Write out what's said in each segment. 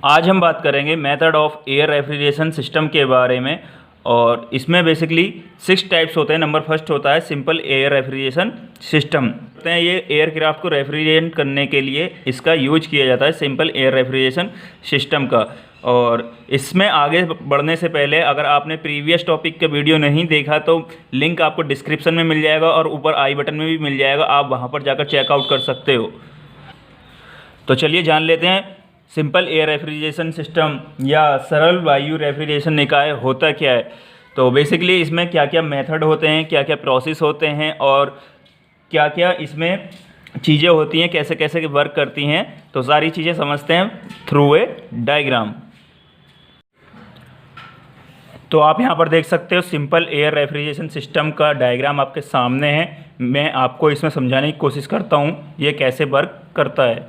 आज हम बात करेंगे method of air refrigeration system के बारे में। और इसमें बेसिकली 6 टाइप्स होते हैं। नंबर फर्स्ट होता है सिंपल एयर रेफ्रिजरेशन सिस्टम। कहते हैं ये एयरक्राफ्ट को रेफ्रिजरेट करने के लिए इसका यूज किया जाता है, सिंपल एयर रेफ्रिजरेशन सिस्टम का। और इसमें आगे बढ़ने से पहले अगर आपने प्रीवियस टॉपिक का वीडियो नहीं देखा तो लिंक आपको डिस्क्रिप्शन में मिल जाएगा और ऊपर आई बटन में भी मिल जाएगा, आप वहाँ पर जाकर चेकआउट कर सकते हो। तो चलिए जान लेते हैं सिंपल एयर रेफ्रिजरेशन सिस्टम या सरल वायु रेफ्रिजरेशन निकाय होता क्या है। तो बेसिकली इसमें क्या क्या मेथड होते हैं, क्या क्या प्रोसेस होते हैं और क्या क्या इसमें चीज़ें होती हैं, कैसे कैसे वर्क करती हैं, तो सारी चीज़ें समझते हैं थ्रू ए डायग्राम। तो आप यहाँ पर देख सकते हो सिंपल एयर रेफ्रिजरेशन सिस्टम का डायग्राम आपके सामने है। मैं आपको इसमें समझाने की कोशिश करता हूँ ये कैसे वर्क करता है।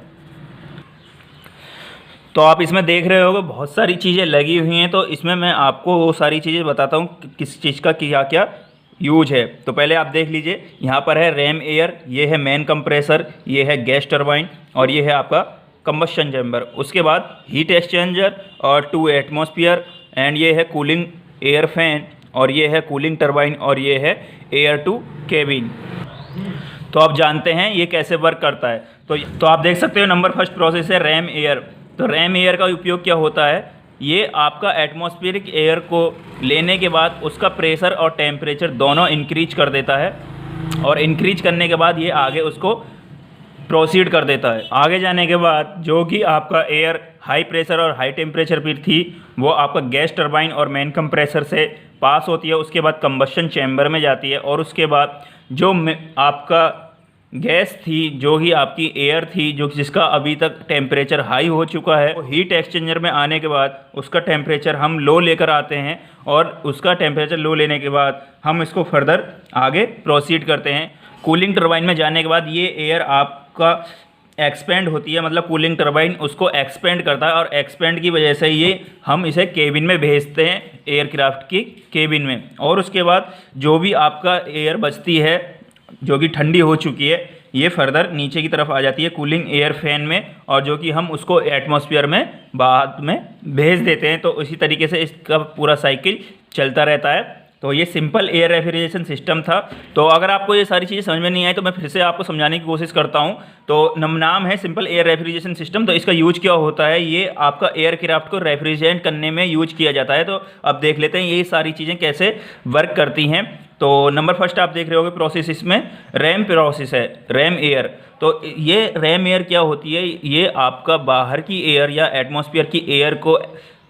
तो आप इसमें देख रहे होगे बहुत सारी चीज़ें लगी हुई हैं, तो इसमें मैं आपको वो सारी चीज़ें बताता हूँ कि किस चीज़ का क्या क्या यूज है। तो पहले आप देख लीजिए, यहाँ पर है रैम एयर, ये है मेन कंप्रेसर, ये है गैस टरबाइन और ये है आपका कंबस्शन चैम्बर। उसके बाद हीट एक्सचेंजर और 2 एटमॉस्फेयर एंड ये है कूलिंग एयर फैन और ये है कूलिंग टरबाइन और ये है एयर टू केबिन। तो आप जानते हैं ये कैसे वर्क करता है। तो आप देख सकते हो नंबर फर्स्ट प्रोसेस है रैम एयर। तो रैम एयर का उपयोग क्या होता है, ये आपका एटमॉस्फेरिक एयर को लेने के बाद उसका प्रेशर और टेम्परेचर दोनों इंक्रीज कर देता है और इंक्रीज करने के बाद ये आगे उसको प्रोसीड कर देता है। आगे जाने के बाद जो कि आपका एयर हाई प्रेशर और हाई टेम्परेचर पर थी वो आपका गैस टरबाइन और मेन कंप्रेसर से पास होती है, उसके बाद कंबस्शन चैम्बर में जाती है और उसके बाद जो आपका गैस थी, जो ही आपकी एयर थी, जो जिसका अभी तक टेम्परेचर हाई हो चुका है, वो हीट एक्सचेंजर में आने के बाद उसका टेम्परेचर हम लो लेकर आते हैं और उसका टेम्परेचर लो लेने के बाद हम इसको फर्दर आगे प्रोसीड करते हैं। कूलिंग टरबाइन में जाने के बाद ये एयर आपका एक्सपेंड होती है, मतलब कूलिंग टरबाइन उसको एक्सपेंड करता है और एक्सपेंड की वजह से ये हम इसे केबिन में भेजते हैं, एयरक्राफ्ट की केबिन में। और उसके बाद जो भी आपका एयर बचती है जो कि ठंडी हो चुकी है, ये फर्दर नीचे की तरफ आ जाती है कूलिंग एयर फैन में और जो कि हम उसको एटमॉस्फेयर में बाद में भेज देते हैं। तो इसी तरीके से इसका पूरा साइकिल चलता रहता है। तो ये सिंपल एयर रेफ्रिजरेशन सिस्टम था। तो अगर आपको ये सारी चीज़ें समझ में नहीं आई तो मैं फिर से आपको समझाने की कोशिश करता हूँ। तो नाम है सिंपल एयर रेफ्रिजरेशन सिस्टम। तो इसका यूज क्या होता है, ये आपका एयरक्राफ्ट को रेफ्रिजरेट करने में यूज किया जाता है। तो अब देख लेते हैं ये सारी चीज़ें कैसे वर्क करती हैं। तो नंबर फर्स्ट आप देख रहे होगे प्रोसेस, इसमें रैम प्रोसेस है, रैम एयर। तो ये रैम एयर क्या होती है, ये आपका बाहर की एयर या एटमॉस्फेयर की एयर को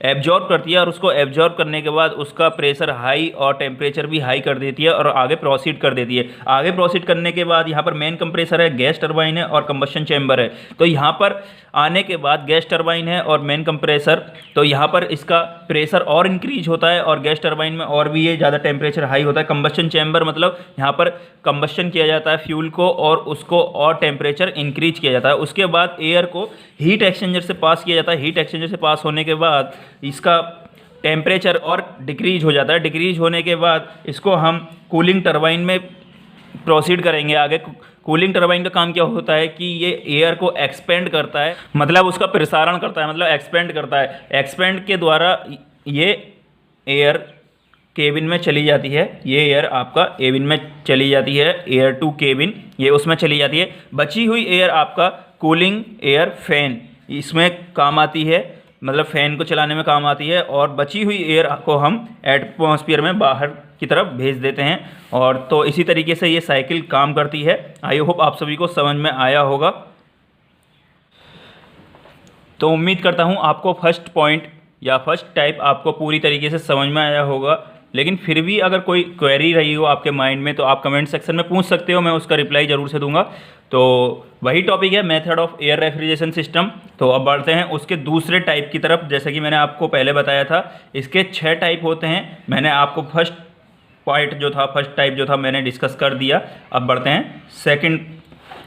एब्जॉर्ब करती है और उसको एब्जॉर्ब करने के बाद उसका प्रेशर हाई और टेम्परेचर भी हाई कर देती है और आगे प्रोसीड कर देती है। आगे प्रोसीड करने के बाद यहाँ पर मेन कंप्रेसर है, गैस टरबाइन है और कंबस्शन चैम्बर है। तो यहाँ पर आने के बाद गैस टरबाइन है और मेन कंप्रेसर, तो यहाँ पर इसका प्रेशर और इंक्रीज होता है और गैस टरबाइन में और भी ये ज़्यादा टेम्परेचर हाई होता है। कंबस्शन चैम्बर मतलब यहाँ पर कंबस्शन किया जाता है फ्यूल को और उसको और टेम्परेचर इंक्रीज किया जाता है। उसके बाद एयर को हीट एक्सचेंजर से पास किया जाता है। हीट एक्सचेंजर से पास होने के बाद इसका टेम्परेचर और डिक्रीज हो जाता है। डिक्रीज होने के बाद इसको हम कूलिंग टरबाइन में प्रोसीड करेंगे आगे। कूलिंग टरबाइन का काम क्या होता है कि ये एयर को एक्सपेंड करता है, मतलब उसका प्रसारण करता है, मतलब एक्सपेंड करता है। एक्सपेंड के द्वारा ये एयर केबिन में चली जाती है, ये एयर आपका केबिन में चली जाती है, एयर टू केबिन ये उसमें चली जाती है। बची हुई एयर आपका कूलिंग एयर फैन इसमें काम आती है, मतलब फ़ैन को चलाने में काम आती है। और बची हुई एयर को हम एटमॉस्फेयर में बाहर की तरफ भेज देते हैं। और तो इसी तरीके से ये साइकिल काम करती है। आई होप आप सभी को समझ में आया होगा। तो उम्मीद करता हूँ आपको फर्स्ट पॉइंट या फर्स्ट टाइप आपको पूरी तरीके से समझ में आया होगा। लेकिन फिर भी अगर कोई क्वेरी रही हो आपके माइंड में तो आप कमेंट सेक्शन में पूछ सकते हो, मैं उसका रिप्लाई ज़रूर से दूंगा। तो वही टॉपिक है method of air refrigeration system. तो अब बढ़ते हैं उसके दूसरे टाइप की तरफ। जैसे कि मैंने आपको पहले बताया था इसके 6 टाइप होते हैं। मैंने आपको फर्स्ट पॉइंट जो था, फर्स्ट टाइप जो था मैंने डिस्कस कर दिया। अब बढ़ते हैं सेकंड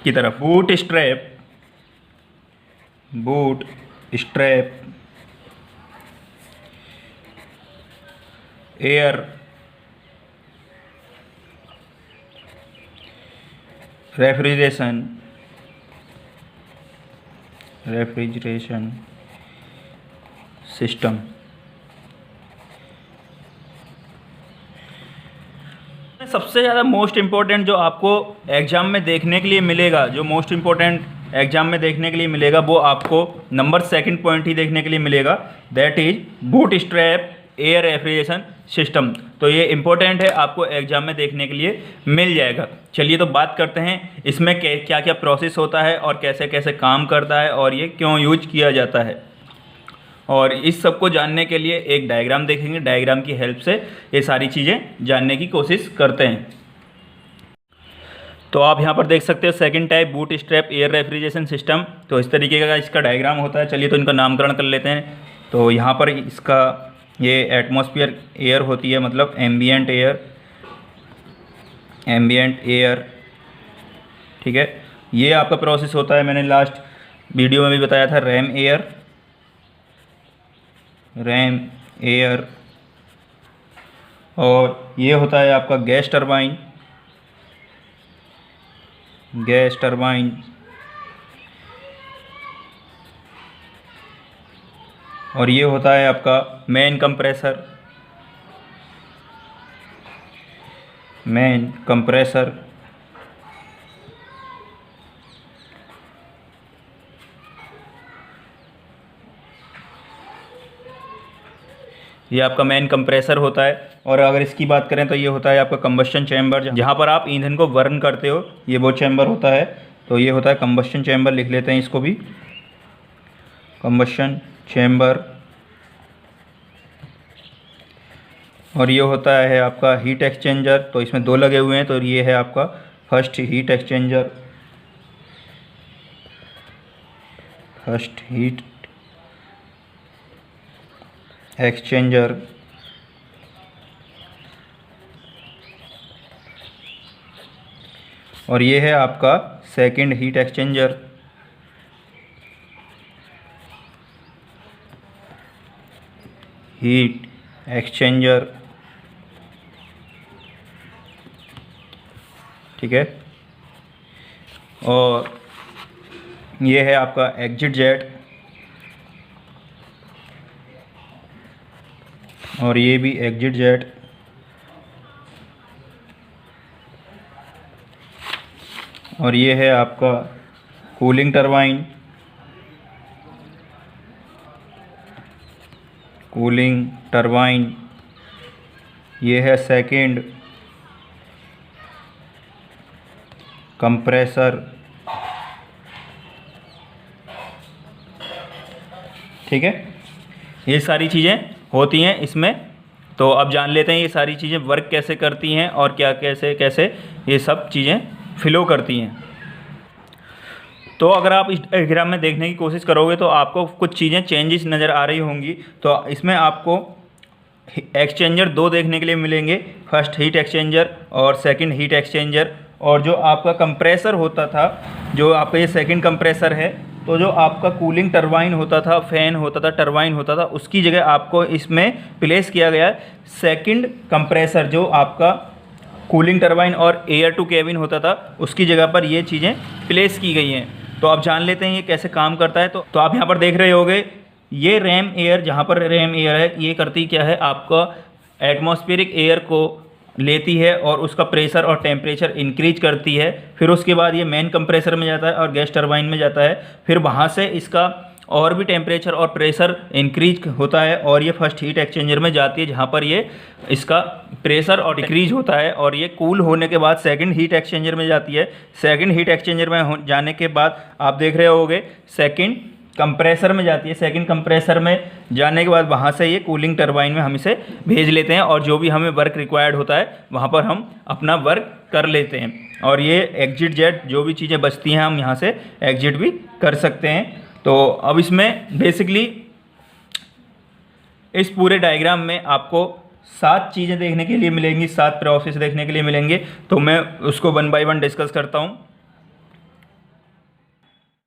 की तरफ। Boot strap, boot strap air refrigeration system. सबसे ज़्यादा मोस्ट इम्पोर्टेंट जो आपको एग्ज़ाम में देखने के लिए मिलेगा, जो मोस्ट इम्पोर्टेंट एग्ज़ाम में देखने के लिए मिलेगा, वो आपको नंबर सेकंड पॉइंट ही देखने के लिए मिलेगा, that is boot strap air refrigeration system. तो ये इम्पोर्टेंट है, आपको एग्ज़ाम में देखने के लिए मिल जाएगा। चलिए तो बात करते हैं इसमें क्या क्या प्रोसेस होता है और कैसे कैसे काम करता है और ये क्यों यूज किया जाता है। और इस सब को जानने के लिए एक डायग्राम देखेंगे, डायग्राम की हेल्प से ये सारी चीज़ें जानने की कोशिश करते हैं। तो आप यहाँ पर देख सकते हो second type boot strap air refrigeration system. तो इस तरीके का इसका डायग्राम होता है। चलिए तो इनका नामकरण कर लेते हैं। तो यहाँ पर इसका ये एटमॉस्फेयर एयर होती है, मतलब एम्बिएंट एयर, ठीक है। ये आपका प्रोसेस होता है, मैंने लास्ट वीडियो में भी बताया था, रैम एयर। और ये होता है आपका गैस टरबाइन। और ये होता है आपका मेन कंप्रेसर। ये आपका मेन कंप्रेसर होता है। और अगर इसकी बात करें तो ये होता है आपका कंबस्शन चैम्बर, जहाँ पर आप ईंधन को बर्न करते हो, ये वो चैम्बर होता है। तो ये होता है कंबस्शन चैम्बर, लिख लेते हैं इसको भी, कंबस्शन चैम्बर। और ये होता है आपका हीट एक्सचेंजर। तो इसमें दो लगे हुए हैं, तो ये है आपका फर्स्ट हीट एक्सचेंजर। और ये है आपका सेकंड हीट एक्सचेंजर। ठीक है। और ये है आपका एग्जिट जेट। और ये भी एग्जिट जेट। और ये है आपका कूलिंग टरबाइन। ये है सेकंड कंप्रेसर। ठीक है, ये सारी चीज़ें होती हैं इसमें। तो अब जान लेते हैं ये सारी चीज़ें वर्क कैसे करती हैं और क्या कैसे कैसे ये सब चीज़ें फ्लो करती हैं। तो अगर आप इस डायग्राम में देखने की कोशिश करोगे तो आपको कुछ चीज़ें चेंजेस नज़र आ रही होंगी। तो इसमें आपको एक्सचेंजर दो देखने के लिए मिलेंगे, फर्स्ट हीट एक्सचेंजर और सेकंड हीट एक्सचेंजर। और जो आपका कंप्रेसर होता था, जो आपका ये सेकंड कंप्रेसर है, तो जो आपका कूलिंग टरबाइन होता था, फैन होता था, टरबाइन होता था, उसकी जगह आपको इसमें प्लेस किया गया सेकंड कंप्रेसर। जो आपका कूलिंग टरबाइन और एयर टू केबिन होता था, उसकी जगह पर ये चीज़ें प्लेस की गई हैं। तो आप जान लेते हैं ये कैसे काम करता है। तो आप यहाँ पर देख रहे होगे, ये रैम एयर, जहाँ पर रैम एयर है, ये करती क्या है, आपका एटमॉस्फेरिक एयर को लेती है और उसका प्रेशर और टेम्परेचर इंक्रीज करती है। फिर उसके बाद ये मेन कंप्रेसर में जाता है और गैस टरबाइन में जाता है। फिर वहाँ से इसका और भी टेम्परेचर और प्रेशर इंक्रीज होता है और ये फर्स्ट हीट एक्सचेंजर में जाती है, जहाँ पर ये इसका प्रेशर और डिक्रीज होता है। और ये कूल होने के बाद सेकंड हीट एक्सचेंजर में जाती है। सेकंड हीट एक्सचेंजर में जाने के बाद आप देख रहे होगे सेकंड कंप्रेसर में जाती है। सेकंड कंप्रेसर में जाने के बाद वहाँ से ये कूलिंग टरबाइन में हम इसे भेज लेते हैं और जो भी हमें वर्क रिक्वायर्ड होता है वहाँ पर हम अपना वर्क कर लेते हैं। और ये एग्जिट जेट, जो भी चीज़ें बचती हैं हम यहाँ से एग्जिट भी कर सकते हैं। तो अब इसमें बेसिकली इस पूरे डायग्राम में आपको 7 चीज़ें देखने के लिए मिलेंगी, 7 प्रोसेस देखने के लिए मिलेंगे। तो मैं उसको 1 बाय 1 डिस्कस करता हूँ।